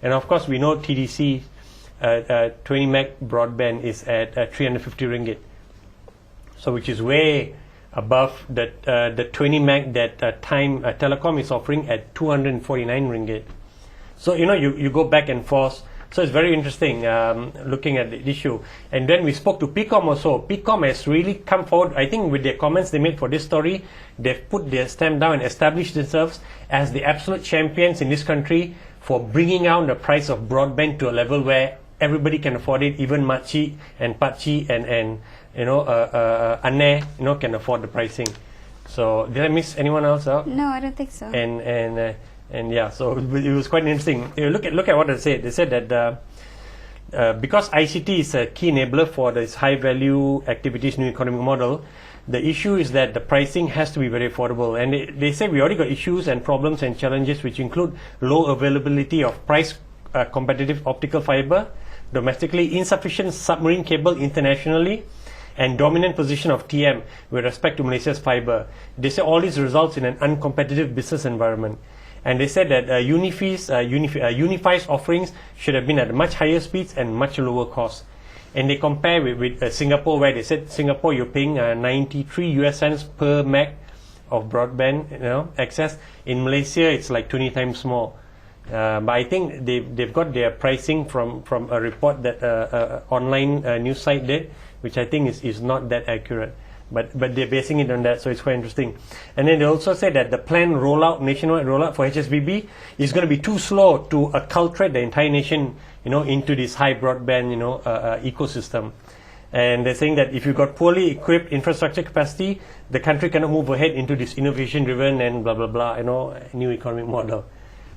And of course, we know TDC 20 meg broadband is at 350 ringgit. So which is way above the 20 meg that Time Telecom is offering at 249 ringgit. So you go back and forth. So it's very interesting looking at the issue. And then we spoke to PCOM also. PCOM has really come forward. I think with their comments they made for this story, they've put their stamp down and established themselves as the absolute champions in this country for bringing down the price of broadband to a level where everybody can afford it. Even Makcik and Pakcik and Aneh, can afford the pricing. So did I miss anyone else out? No, I don't think so. And yeah, so it was quite interesting. Look at what they said. They said that because ICT is a key enabler for this high value activities new economic model, the issue is that the pricing has to be very affordable. And they say we already got issues and problems and challenges which include low availability of price competitive optical fiber domestically, insufficient submarine cable internationally, and dominant position of TM with respect to Malaysia's fiber. They say all this results in an uncompetitive business environment. And they said that Unifi's offerings should have been at much higher speeds and much lower costs. And they compare with Singapore, where they said Singapore you're paying 93 US cents per meg of broadband access. In Malaysia it's like 20 times more. But I think they've got their pricing from a report that online news site did, which I think is not that accurate. But they're basing it on that, so it's quite interesting. And then they also said that the planned nationwide rollout for HSBB is going to be too slow to acculturate the entire nation, into this high broadband, ecosystem. And they're saying that if you've got poorly equipped infrastructure capacity, the country cannot move ahead into this innovation-driven and blah blah blah, new economic model.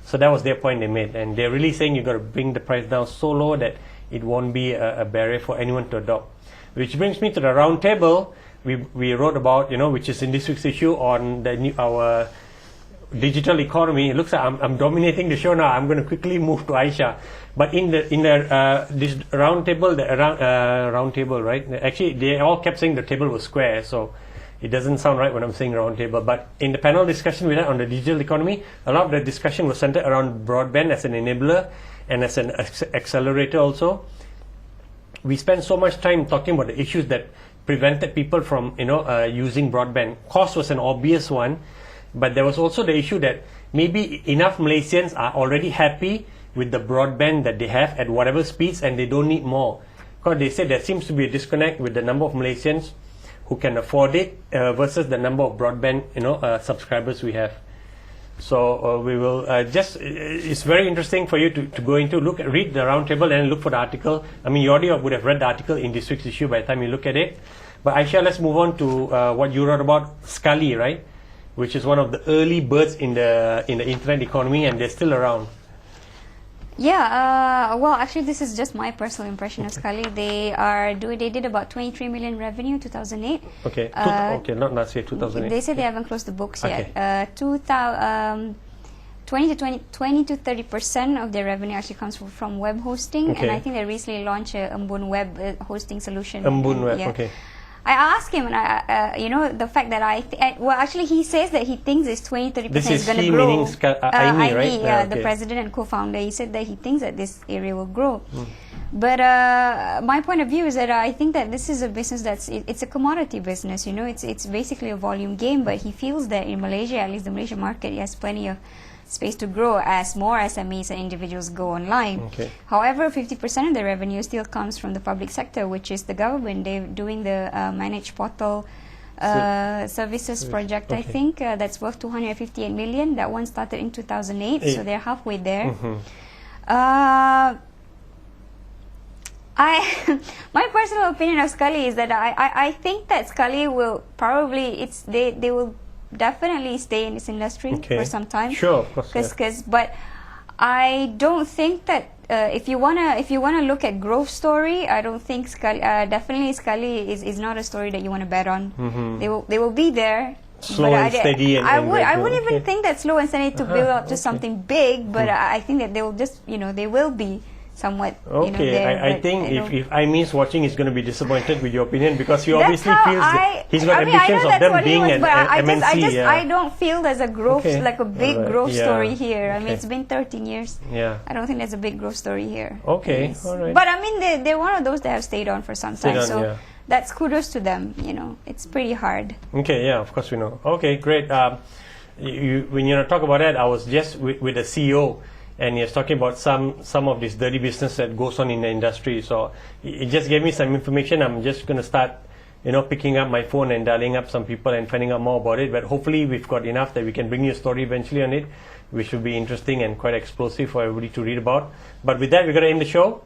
So that was their point they made, and they're really saying you've got to bring the price down so low that it won't be a barrier for anyone to adopt. Which brings me to the round table we wrote about, which is in this week's issue on our digital economy. It looks like I'm dominating the show now. I'm going to quickly move to Aisha. But in this round table, round table, right? Actually, they all kept saying the table was square, so it doesn't sound right when I'm saying round table. But in the panel discussion we had on the digital economy, a lot of the discussion was centered around broadband as an enabler and as an accelerator also. We spent so much time talking about the issues that prevented people from using broadband. Cost was an obvious one, but there was also the issue that maybe enough Malaysians are already happy with the broadband that they have at whatever speeds and they don't need more. Because they said there seems to be a disconnect with the number of Malaysians who can afford it versus the number of broadband subscribers we have. So we will it's very interesting for you to go into, read the roundtable and look for the article. I mean, you already would have read the article in this week's issue by the time you look at it. But Aisha, let's move on to what you wrote about Scully, right? Which is one of the early birds in the internet economy, and they're still around. Yeah, well, actually, this is just my personal impression of Scully. They did about 23 million revenue 2008. Okay, okay, not last year, 2008. They say they haven't closed the books yet. 20 to 30% of their revenue actually comes from web hosting, and I think they recently launched a Embun web hosting solution. Embun web, okay. I asked him, and the fact that actually he says that he thinks this 20-30% is going to grow. Meaning Aini, right? Yeah, the president and co-founder. He said that he thinks that this area will grow. But my point of view is that I think that this is a business it's a commodity business. It's basically a volume game. But he feels that in Malaysia, at least the Malaysian market, he has plenty of space to grow as more SMEs and individuals go online. Okay. However, 50% of the revenue still comes from the public sector, which is the government. They're doing the managed portal services project, I think, that's worth 258 million. That one started in 2008, so they're halfway there. My personal opinion of Scully is that I think that Scully will probably, they will definitely stay in this industry for some time. Sure, of course. But I don't think that if you wanna look at growth story, I don't think Scully, definitely Scully is not a story that you want to bet on. They will be there. Slow and steady. I wouldn't even think that slow and steady to build up to something big, but I think that they will just they will be somewhat, Okay, there. I but think don't- if I miss watching, he's going to be disappointed with your opinion because he That's obviously how feels that he's got I mean, I ambitions know of that's them what he being wants, an but MNC. Yeah. I don't feel there's a growth, Okay. like a big Alright, growth yeah. story here. I mean, Okay. it's been 13 years. Yeah. I don't think there's a big growth story here. Okay, Yes. alright. But I mean, they're one of those that have stayed on for some Stayed time. on, So yeah. that's kudos to them. It's pretty hard. Okay, yeah, of course we know. Okay, great. When you talk about that, I was just with the CEO, and he was talking about some of this dirty business that goes on in the industry. So it just gave me some information. I'm just going to start, picking up my phone and dialing up some people and finding out more about it. But hopefully we've got enough that we can bring you a story eventually on it, which should be interesting and quite explosive for everybody to read about. But with that, we're going to end the show.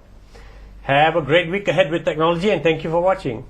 Have a great week ahead with technology, and thank you for watching.